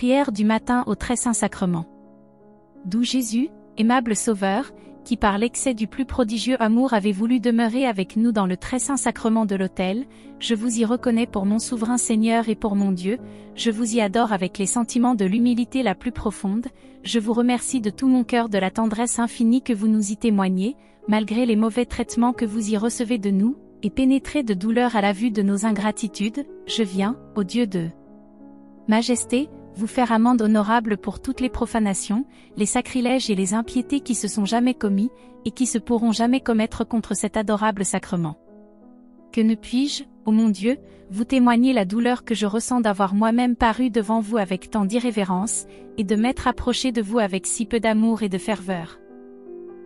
Prière du matin au Très Saint Sacrement. Doux Jésus, aimable Sauveur, qui par l'excès du plus prodigieux amour avez voulu demeurer avec nous dans le Très Saint Sacrement de l'autel, je vous y reconnais pour mon souverain Seigneur et pour mon Dieu, je vous y adore avec les sentiments de l'humilité la plus profonde, je vous remercie de tout mon cœur de la tendresse infinie que vous nous y témoignez, malgré les mauvais traitements que vous y recevez de nous, et pénétré de douleur à la vue de nos ingratitudes, je viens, ô Dieu de Majesté, vous faire amende honorable pour toutes les profanations, les sacrilèges et les impiétés qui se sont jamais commis, et qui se pourront jamais commettre contre cet adorable sacrement. Que ne puis-je, ô mon Dieu, vous témoigner la douleur que je ressens d'avoir moi-même paru devant vous avec tant d'irrévérence, et de m'être approché de vous avec si peu d'amour et de ferveur.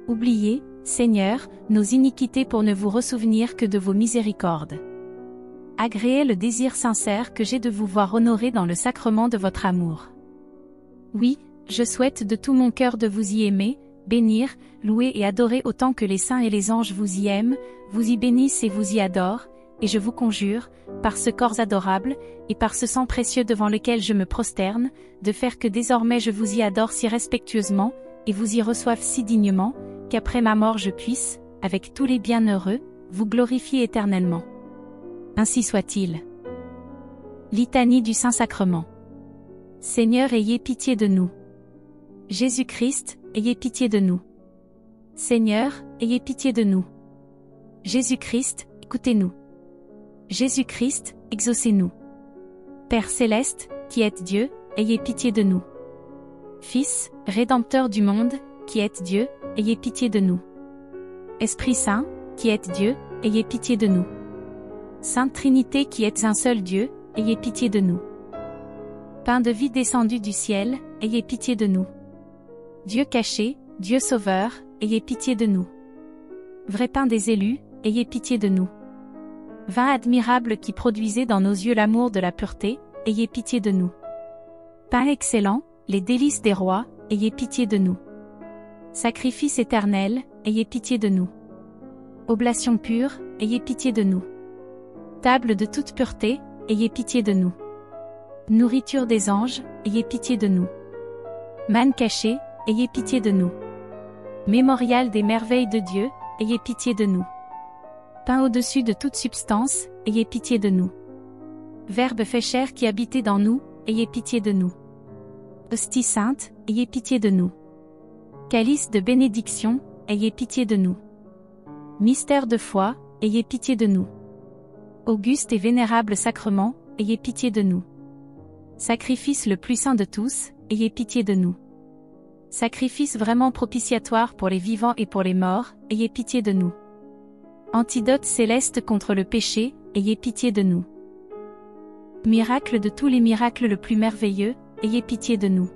Oubliez, Seigneur, nos iniquités pour ne vous ressouvenir que de vos miséricordes. Agréez le désir sincère que j'ai de vous voir honoré dans le sacrement de votre amour. Oui, je souhaite de tout mon cœur de vous y aimer, bénir, louer et adorer autant que les saints et les anges vous y aiment, vous y bénissent et vous y adorent, et je vous conjure, par ce corps adorable, et par ce sang précieux devant lequel je me prosterne, de faire que désormais je vous y adore si respectueusement, et vous y reçoive si dignement, qu'après ma mort je puisse, avec tous les bienheureux, vous glorifier éternellement. Ainsi soit-il. Litanie du Saint-Sacrement. Seigneur, ayez pitié de nous. Jésus-Christ, ayez pitié de nous. Seigneur, ayez pitié de nous. Jésus-Christ, écoutez-nous. Jésus-Christ, exaucez-nous. Père céleste, qui êtes Dieu, ayez pitié de nous. Fils, Rédempteur du monde, qui êtes Dieu, ayez pitié de nous. Esprit Saint, qui êtes Dieu, ayez pitié de nous. Sainte Trinité qui êtes un seul Dieu, ayez pitié de nous. Pain de vie descendu du ciel, ayez pitié de nous. Dieu caché, Dieu sauveur, ayez pitié de nous. Vrai pain des élus, ayez pitié de nous. Vin admirable qui produisait dans nos yeux l'amour de la pureté, ayez pitié de nous. Pain excellent, les délices des rois, ayez pitié de nous. Sacrifice éternel, ayez pitié de nous. Oblation pure, ayez pitié de nous. Table de toute pureté, ayez pitié de nous. Nourriture des anges, ayez pitié de nous. Manne cachée, ayez pitié de nous. Mémorial des merveilles de Dieu, ayez pitié de nous. Pain au-dessus de toute substance, ayez pitié de nous. Verbe fait chair qui habitez dans nous, ayez pitié de nous. Hostie sainte, ayez pitié de nous. Calice de bénédiction, ayez pitié de nous. Mystère de foi, ayez pitié de nous. Auguste et vénérable sacrement, ayez pitié de nous. Sacrifice le plus saint de tous, ayez pitié de nous. Sacrifice vraiment propitiatoire pour les vivants et pour les morts, ayez pitié de nous. Antidote céleste contre le péché, ayez pitié de nous. Miracle de tous les miracles le plus merveilleux, ayez pitié de nous.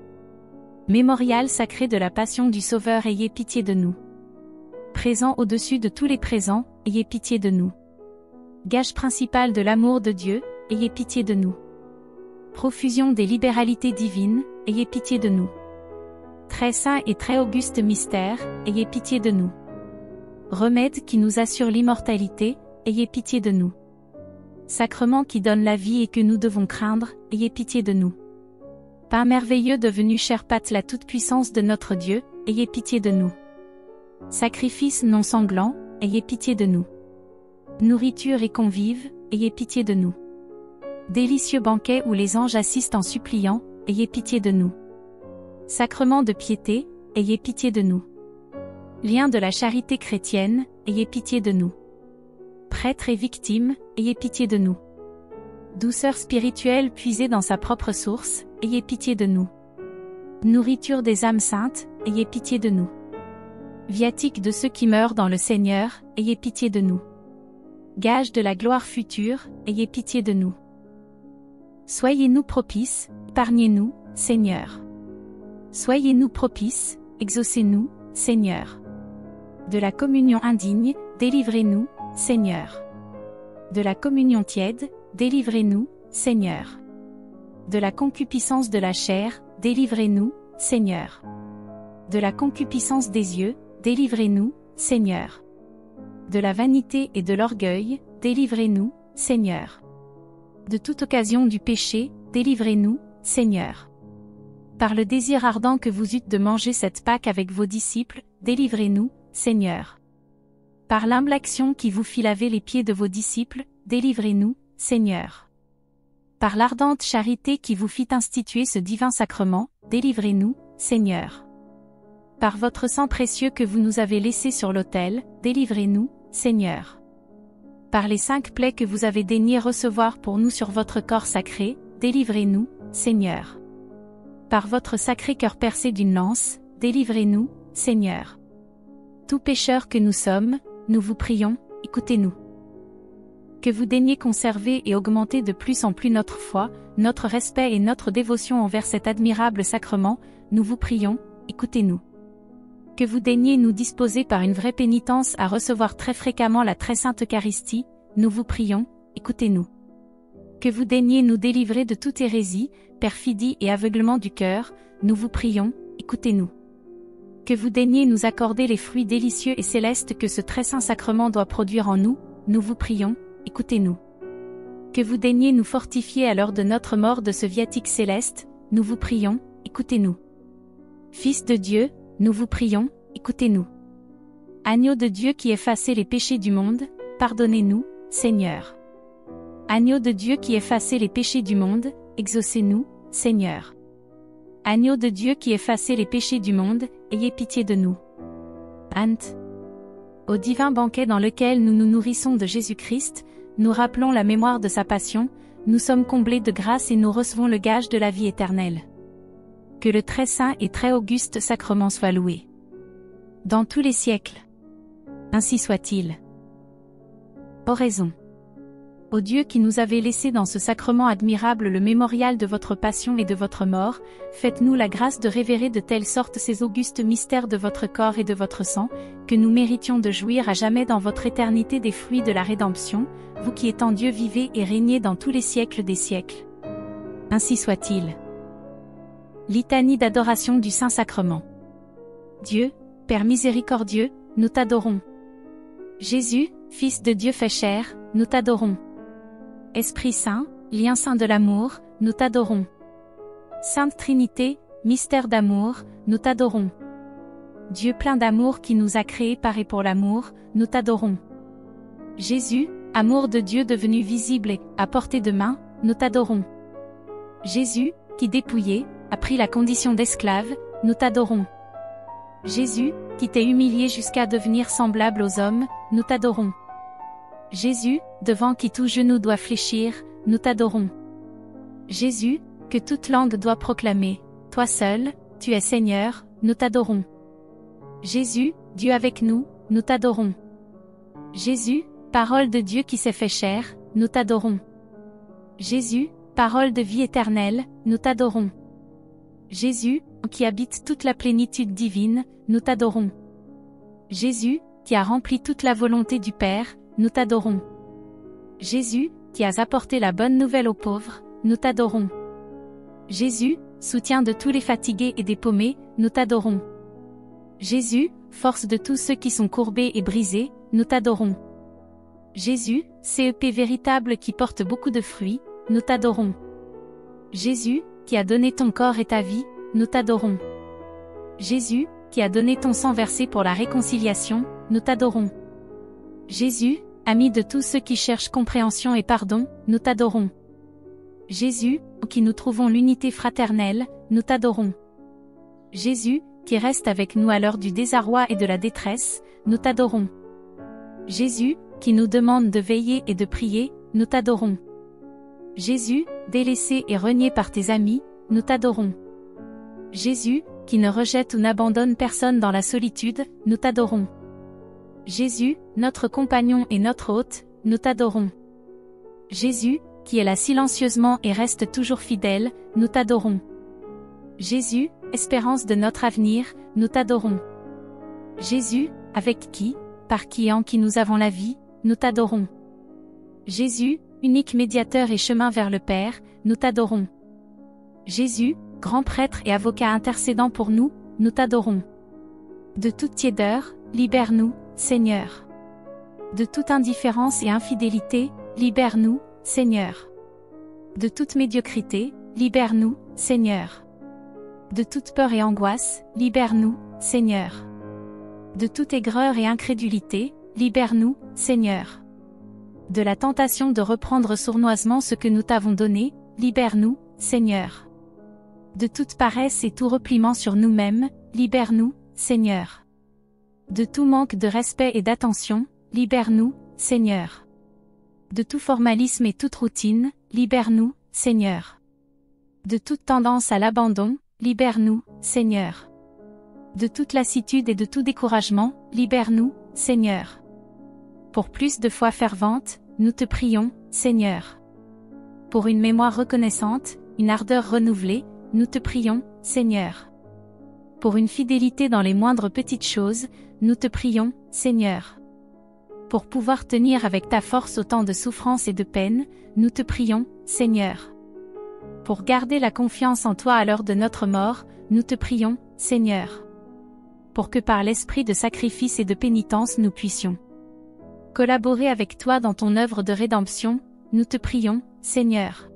Mémorial sacré de la passion du Sauveur, ayez pitié de nous. Présent au-dessus de tous les présents, ayez pitié de nous. Gage principal de l'amour de Dieu, ayez pitié de nous. Profusion des libéralités divines, ayez pitié de nous. Très saint et très auguste mystère, ayez pitié de nous. Remède qui nous assure l'immortalité, ayez pitié de nous. Sacrement qui donne la vie et que nous devons craindre, ayez pitié de nous. Pain merveilleux devenu chair pâte la toute-puissance de notre Dieu, ayez pitié de nous. Sacrifice non sanglant, ayez pitié de nous. Nourriture et convives, ayez pitié de nous. Délicieux banquet où les anges assistent en suppliant, ayez pitié de nous. Sacrement de piété, ayez pitié de nous. Lien de la charité chrétienne, ayez pitié de nous. Prêtre et victime, ayez pitié de nous. Douceur spirituelle puisée dans sa propre source, ayez pitié de nous. Nourriture des âmes saintes, ayez pitié de nous. Viatique de ceux qui meurent dans le Seigneur, ayez pitié de nous. Gage de la gloire future, ayez pitié de nous. Soyez-nous propices, épargnez-nous, Seigneur. Soyez-nous propices, exaucez-nous, Seigneur. De la communion indigne, délivrez-nous, Seigneur. De la communion tiède, délivrez-nous, Seigneur. De la concupiscence de la chair, délivrez-nous, Seigneur. De la concupiscence des yeux, délivrez-nous, Seigneur. De la vanité et de l'orgueil, délivrez-nous, Seigneur. De toute occasion du péché, délivrez-nous, Seigneur. Par le désir ardent que vous eûtes de manger cette Pâque avec vos disciples, délivrez-nous, Seigneur. Par l'humble action qui vous fit laver les pieds de vos disciples, délivrez-nous, Seigneur. Par l'ardente charité qui vous fit instituer ce divin sacrement, délivrez-nous, Seigneur. Par votre sang précieux que vous nous avez laissé sur l'autel, délivrez-nous, Seigneur. Par les 5 plaies que vous avez daigné recevoir pour nous sur votre corps sacré, délivrez-nous, Seigneur. Par votre sacré cœur percé d'une lance, délivrez-nous, Seigneur. Tout pécheur que nous sommes, nous vous prions, écoutez-nous. Que vous daigniez conserver et augmenter de plus en plus notre foi, notre respect et notre dévotion envers cet admirable sacrement, nous vous prions, écoutez-nous. Que vous daigniez nous disposer par une vraie pénitence à recevoir très fréquemment la très sainte Eucharistie, nous vous prions, écoutez-nous. Que vous daigniez nous délivrer de toute hérésie, perfidie et aveuglement du cœur, nous vous prions, écoutez-nous. Que vous daigniez nous accorder les fruits délicieux et célestes que ce très saint sacrement doit produire en nous, nous vous prions, écoutez-nous. Que vous daigniez nous fortifier à l'heure de notre mort de ce viatique céleste, nous vous prions, écoutez-nous. Fils de Dieu, nous vous prions, écoutez-nous. Agneau de Dieu qui effacez les péchés du monde, pardonnez-nous, Seigneur. Agneau de Dieu qui effacez les péchés du monde, exaucez-nous, Seigneur. Agneau de Dieu qui effacez les péchés du monde, ayez pitié de nous. Ant. Au divin banquet dans lequel nous nous nourrissons de Jésus-Christ, nous rappelons la mémoire de sa passion, nous sommes comblés de grâce et nous recevons le gage de la vie éternelle. Que le très saint et très auguste sacrement soit loué. Dans tous les siècles. Ainsi soit-il. Oraison. Ô Dieu qui nous avez laissé dans ce sacrement admirable le mémorial de votre passion et de votre mort, faites-nous la grâce de révérer de telle sorte ces augustes mystères de votre corps et de votre sang, que nous méritions de jouir à jamais dans votre éternité des fruits de la rédemption, vous qui étant Dieu vivez et régnez dans tous les siècles des siècles. Ainsi soit-il. Litanie d'adoration du Saint-Sacrement. Dieu, Père miséricordieux, nous t'adorons. Jésus, Fils de Dieu fait chair, nous t'adorons. Esprit Saint, lien saint de l'amour, nous t'adorons. Sainte Trinité, mystère d'amour, nous t'adorons. Dieu plein d'amour qui nous a créés par et pour l'amour, nous t'adorons. Jésus, amour de Dieu devenu visible et à portée de main, nous t'adorons. Jésus, qui dépouillé, a pris la condition d'esclave, nous t'adorons. Jésus, qui t'est humilié jusqu'à devenir semblable aux hommes, nous t'adorons. Jésus, devant qui tout genou doit fléchir, nous t'adorons. Jésus, que toute langue doit proclamer, toi seul, tu es Seigneur, nous t'adorons. Jésus, Dieu avec nous, nous t'adorons. Jésus, parole de Dieu qui s'est fait chair, nous t'adorons. Jésus, parole de vie éternelle, nous t'adorons. Jésus, qui habite toute la plénitude divine, nous t'adorons. Jésus, qui a rempli toute la volonté du Père, nous t'adorons. Jésus, qui as apporté la bonne nouvelle aux pauvres, nous t'adorons. Jésus, soutien de tous les fatigués et des paumés, nous t'adorons. Jésus, force de tous ceux qui sont courbés et brisés, nous t'adorons. Jésus, CEP véritable qui porte beaucoup de fruits, nous t'adorons. Jésus, qui a donné ton corps et ta vie, nous t'adorons. Jésus, qui a donné ton sang versé pour la réconciliation, nous t'adorons. Jésus, ami de tous ceux qui cherchent compréhension et pardon, nous t'adorons. Jésus, en qui nous trouvons l'unité fraternelle, nous t'adorons. Jésus, qui reste avec nous à l'heure du désarroi et de la détresse, nous t'adorons. Jésus, qui nous demande de veiller et de prier, nous t'adorons. Jésus, délaissé et renié par tes amis, nous t'adorons. Jésus, qui ne rejette ou n'abandonne personne dans la solitude, nous t'adorons. Jésus, notre compagnon et notre hôte, nous t'adorons. Jésus, qui est là silencieusement et reste toujours fidèle, nous t'adorons. Jésus, espérance de notre avenir, nous t'adorons. Jésus, avec qui, par qui et en qui nous avons la vie, nous t'adorons. Jésus, unique médiateur et chemin vers le Père, nous t'adorons. Jésus, grand prêtre et avocat intercédant pour nous, nous t'adorons. De toute tiédeur, libère-nous, Seigneur. De toute indifférence et infidélité, libère-nous, Seigneur. De toute médiocrité, libère-nous, Seigneur. De toute peur et angoisse, libère-nous, Seigneur. De toute aigreur et incrédulité, libère-nous, Seigneur. De la tentation de reprendre sournoisement ce que nous t'avons donné, libère-nous, Seigneur. De toute paresse et tout repliement sur nous-mêmes, libère-nous, Seigneur. De tout manque de respect et d'attention, libère-nous, Seigneur. De tout formalisme et toute routine, libère-nous, Seigneur. De toute tendance à l'abandon, libère-nous, Seigneur. De toute lassitude et de tout découragement, libère-nous, Seigneur. Pour plus de foi fervente, nous te prions, Seigneur. Pour une mémoire reconnaissante, une ardeur renouvelée, nous te prions, Seigneur. Pour une fidélité dans les moindres petites choses, nous te prions, Seigneur. Pour pouvoir tenir avec ta force au temps de souffrance et de peine, nous te prions, Seigneur. Pour garder la confiance en toi à l'heure de notre mort, nous te prions, Seigneur. Pour que par l'esprit de sacrifice et de pénitence nous puissions collaborer avec toi dans ton œuvre de rédemption, nous te prions, Seigneur.